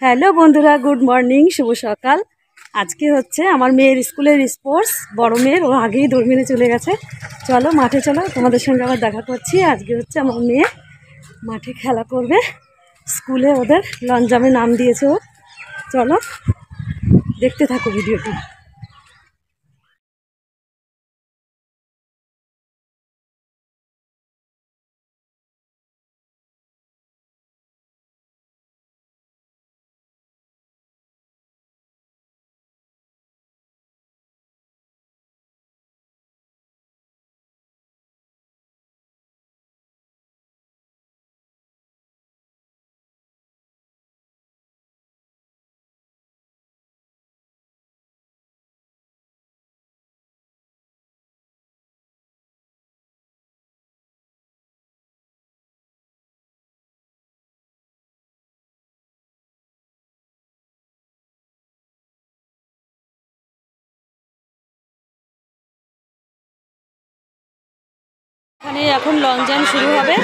Hello বন্ধুরা, good morning, শুভ সকাল। আজকে হচ্ছে আমার মেয়ের স্কুলের স্পোর্টস। বড় মেয়ের, ও আগেই দৌড় মেরে চলে গেছে। চলো মাঠে চলো, তোমাদের সঙ্গে আবার দেখা করছি। আজকে হচ্ছে আমার মেয়ে মাঠে খেলা করবে। স্কুলে ওদের লং জাম্পে নাম দিয়েছে ও। চলো দেখতে থাকো ভিডিওটি। এখানে এখন লং জাম্প শুরু হবে।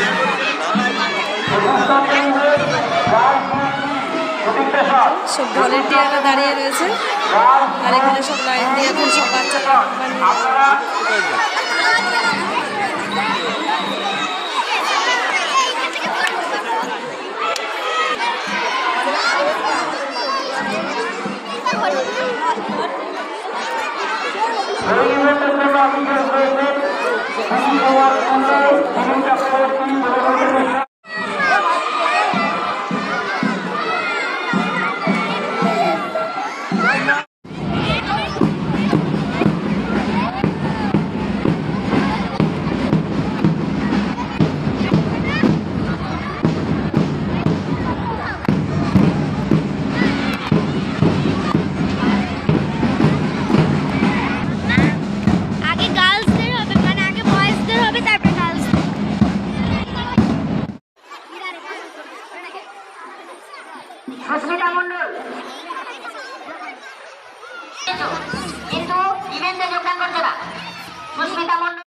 সব ভলেন্টিয়াররা দাঁড়িয়ে রয়েছে, আর এখানে সব লাইন দিয়ে এখন সব বাচ্চারা সুস্মিতা মন্ডল কিন্তু ইভেন্টে যোগদান করছে না। সুস্মিতা মন্ডল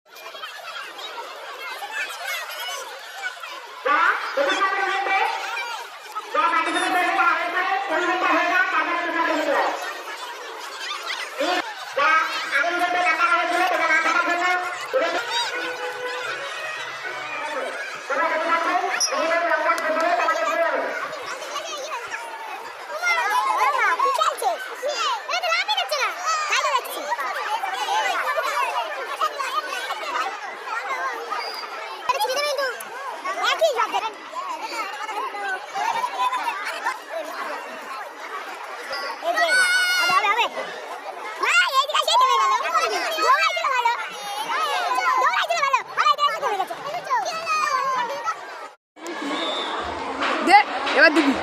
এবার দিবি।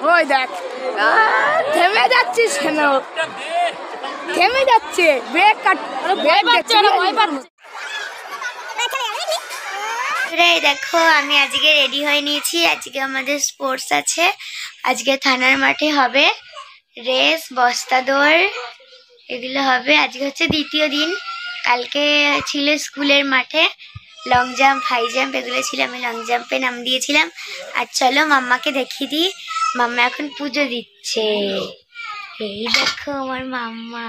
ওই দেখ, থেমে যাচ্ছিস কেন? থেমে যাচ্ছে, ব্রেক কাট। দেখো, আমি আজকে রেডি হয়ে নিয়েছি। আজকে আমাদের স্পোর্টস আছে। আজকে থানার মাঠে হবে রেস, বস্তা দৌড়, এগুলো হবে। আজকে হচ্ছে দ্বিতীয় দিন। কালকে ছিল স্কুলের মাঠে লং জাম্প, হাই জাম্প, এগুলো ছিল। আমি লং জাম্পে নাম দিয়েছিলাম। আর চলো মাম্মাকে দেখিয়ে দিই। মাম্মা এখন পুজো দিচ্ছে। এই দেখো আমার মাম্মা।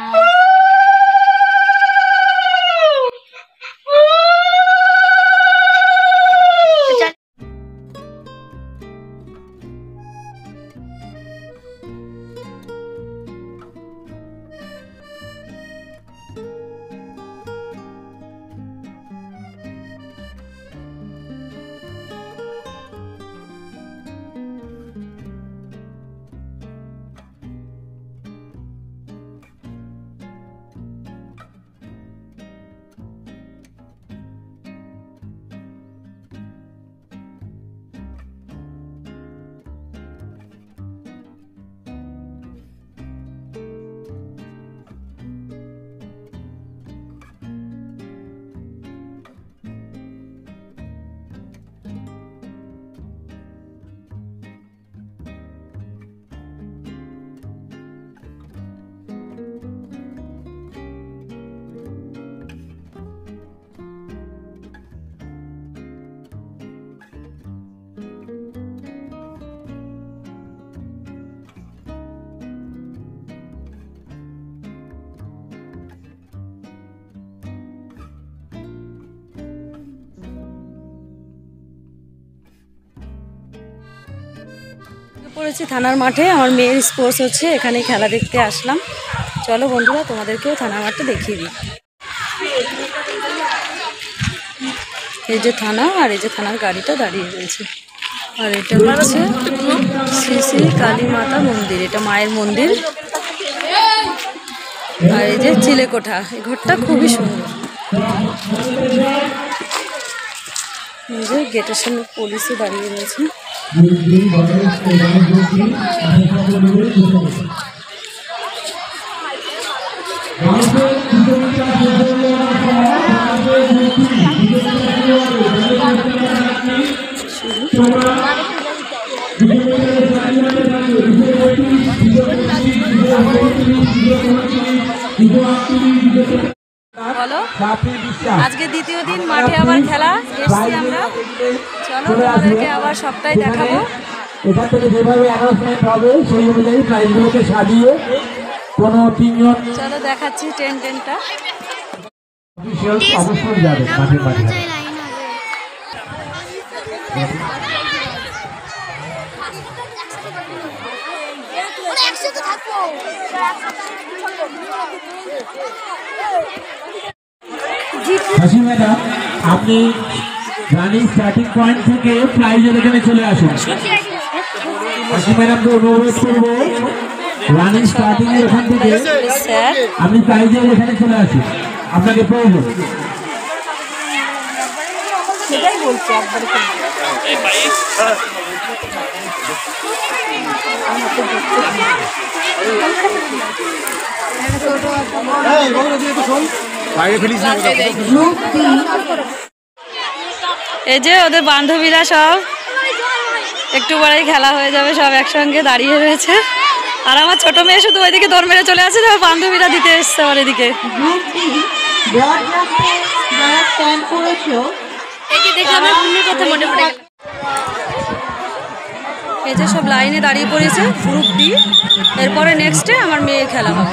পড়েছি থানার মাঠে, আমার মেয়ের স্পোর্টস হচ্ছে, এখানে খেলা দেখতে আসলাম। চলো বন্ধুরা তোমাদেরকেও থানার মাঠটা দেখিয়ে দিই। এই যে থানা, আর এই যে থানার গাড়িটা দাঁড়িয়ে রয়েছে। আর এটা হচ্ছে শ্রী শ্রী কালী মাতা মন্দির, এটা মায়ের মন্দির। আর এই যে চিলেকোঠা, এই ঘরটা খুবই সুন্দর। এই যে গেটের সামনে পুলিশও দাঁড়িয়ে রয়েছে। বলো, আজকে দ্বিতীয় দিন মাঠে আবার খেলা এসছি আমরা। চলো তোমাদেরকে আবার সবটাই দেখাবো। এখান থেকে যেভাবে অ্যানাউন্সমেন্ট হবে সেই অনুযায়ী প্রাইজগুলোকে সাজিয়ে কোনো তিনজন চলো দেখাচ্ছি টেনটা। অবশ্যই যাবে মাঠে মাঠে। হাসি ম্যাডাম, আপনি রানিং স্টার্টিং পয়েন্ট থেকে প্রাইজের এখানে চলে আসুন। হাসি ম্যাডামকে অনুরোধ করবো রানিং স্টার্টিং এর এখান থেকে আপনি প্রাইজের এখানে চলে আসুন, আপনাকে প্রয়োজন। সেটাই বলছি একবার। এই যে ওদের বান্ধবীরা সব একটু পরেই খেলা হয়ে যাবে, সব একসঙ্গে দাঁড়িয়ে রয়েছে। আর আমার ছোট মেয়ে শুধু ওইদিকে দৌড় মেরে চলে আসছে, বান্ধবীরা দিতে এসছে আমার এদিকে। এই যে সব লাইনে দাঁড়িয়ে পড়েছে গ্রুপ ডি, এরপরে নেক্সটে আমার মেয়ের খেলা হবে।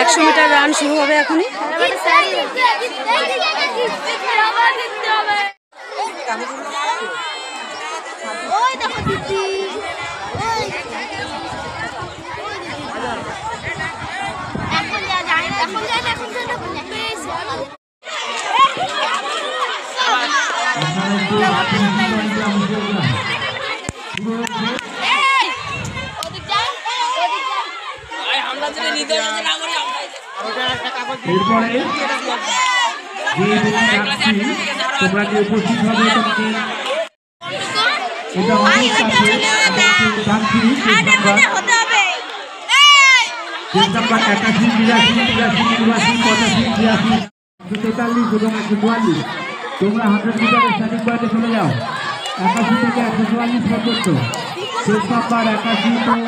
100 মিটার রান শুরু হবে এখনই। এরপরে তোমরা যে উপস্থিত হবে এটা অনেক কাছে নাম্বার 81, 82, 83, 85, 43 এবং 144। তোমরা 100 মিটারের স্টার্টিং পয়েন্টে চলে যাও। 81 থেকে 144 পর্যন্ত শেষ নাম্বার 81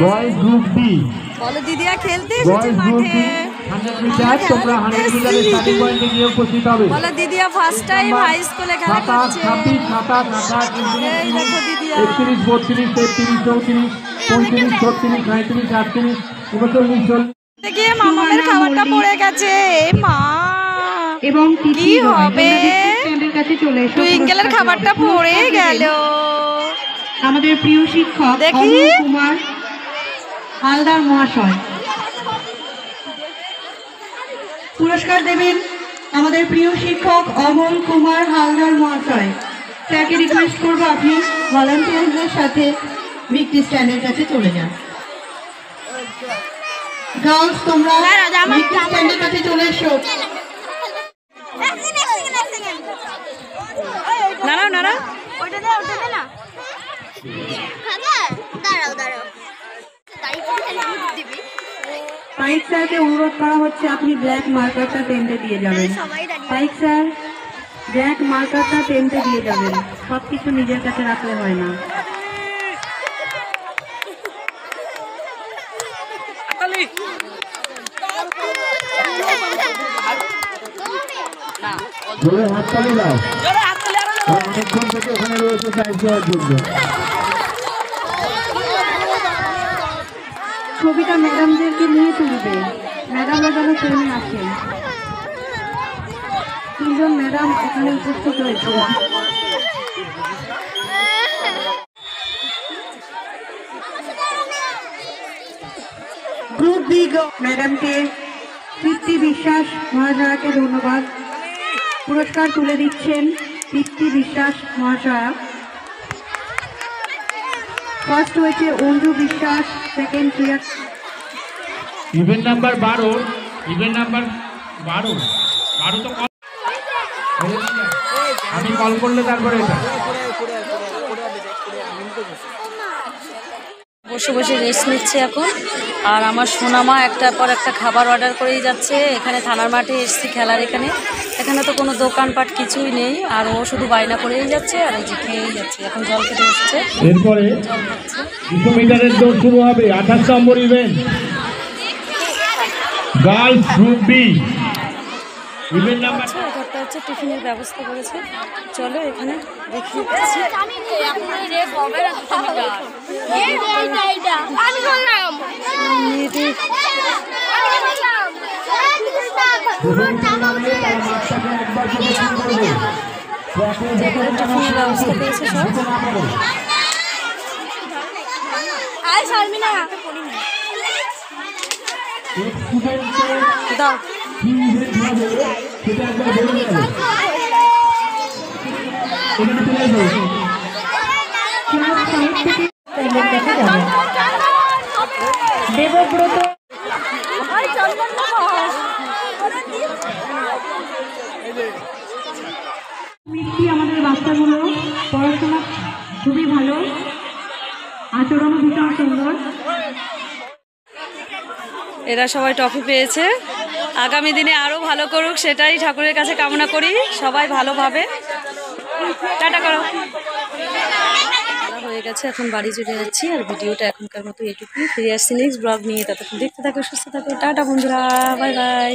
বয়েজ গ্রুপ বি। বলো দিদিয়া খেলতে এসেছে মাঠে। 100 মিটার তোমরা 100 মিটারের স্টার্টিং পয়েন্টে গিয়ে উপস্থিত হবে। বলো দিদিয়া ফার্স্ট টাইম হাই স্কুলে খেলা করছে। 27, 28, 29, এই দেখো দিদিয়া 31, 32, 33, 34, 35, 36, 37, 38, 39, দেখি মামামের খাবারটা পড়ে গেছে। মা এবং কি হবে, টুইঙ্কেলের খাবারটা পড়ে গেল। আমাদের প্রিয় শিক্ষক দেখি অমল কুমার হালদার মহাশয় পুরস্কার দেবেন। আমাদের প্রিয় শিক্ষক অমল কুমার হালদার মহাশয়, তাকে রিকোয়েস্ট করবো আপনি ভলান্টিয়ারদের সাথে ভিক্টি স্ট্যান্ডের কাছে চলে যান। গার্লস তোমরা ভিক্টি স্ট্যান্ডের কাছে চলে এসো। নাড়াও নাড়াও। পাইক স্যারকে অনুরোধ করা হচ্ছে আপনি ব্ল্যাক মার্কারটা টেন্টে দিয়ে যাবেন। পাইক স্যার ব্ল্যাক মার্কারটা টেন্টে দিয়ে যাবেন, সবকিছু নিজের কাছে রাখলে হয় না। জোরে হাততালি দাও, অনেকক্ষণ থেকে ওখানে রয়েছে প্রাইজ দেওয়ার জন্য। ছবিটা ম্যাডামদেরকে নিয়ে তুলবে, ম্যাডামরা যেন ট্রেনে আসেন। 3 জন ম্যাডাম এখানে উপস্থিত রয়েছে। গ্রুপ বি ম্যাডামকে তৃপ্তি বিশ্বাস মহাশয়াকে ধন্যবাদ। পুরস্কার তুলে দিচ্ছেন তৃপ্তি বিশ্বাস মহাশয়া। ফার্স্ট হয়েছে অঞ্জু বিশ্বাস, সেকেন্ড প্রিয়া। ইভেন্ট নাম্বার 12, ইভেন্ট নাম্বার 12 তো আমি কল করলে তারপরে এটা বসে বসে রেস্ট নিচ্ছে এখন। আর আমার সোনামা একটার পর একটা খাবার অর্ডার করেই যাচ্ছে। এখানে থানার মাঠে এসছি খেলার, এখানে তো কোনো দোকানপাট কিছুই নেই, আর ও শুধু বায়না করেই যাচ্ছে আর এই যে খেয়েই যাচ্ছে। এখন জল খেতে বসছে। এরপরে 200 মিটারের দৌড় শুরু হবে। 28 নম্বর event girls group B, event number ঘরটা হচ্ছে টিফিনের ব্যবস্থা করেছে। চলো এখানে দেখিয়ে দিচ্ছি। মেয়েদের টিফিনের ব্যবস্থা করেছে সব। দাও দেবব্রত মিষ্টি, আমাদের বাচ্চাগুলো পড়াশোনা খুবই ভালো, আচরণও ভীষণ সুন্দর। এরা সবাই ট্রফি পেয়েছে। আগামী দিনে আরও ভালো করুক, সেটাই ঠাকুরের কাছে কামনা করি। সবাই ভালোভাবে টাটা করো। হয়ে গেছে, এখন বাড়ি চলে যাচ্ছি। আর ভিডিওটা এখনকার মতো এইটুকুই। ফিরে আসছি নেক্সট ব্লগ নিয়ে। ততক্ষণ দেখতে থাকো, সুস্থ থাকো। টাটা বন্ধুরা, বাই বাই।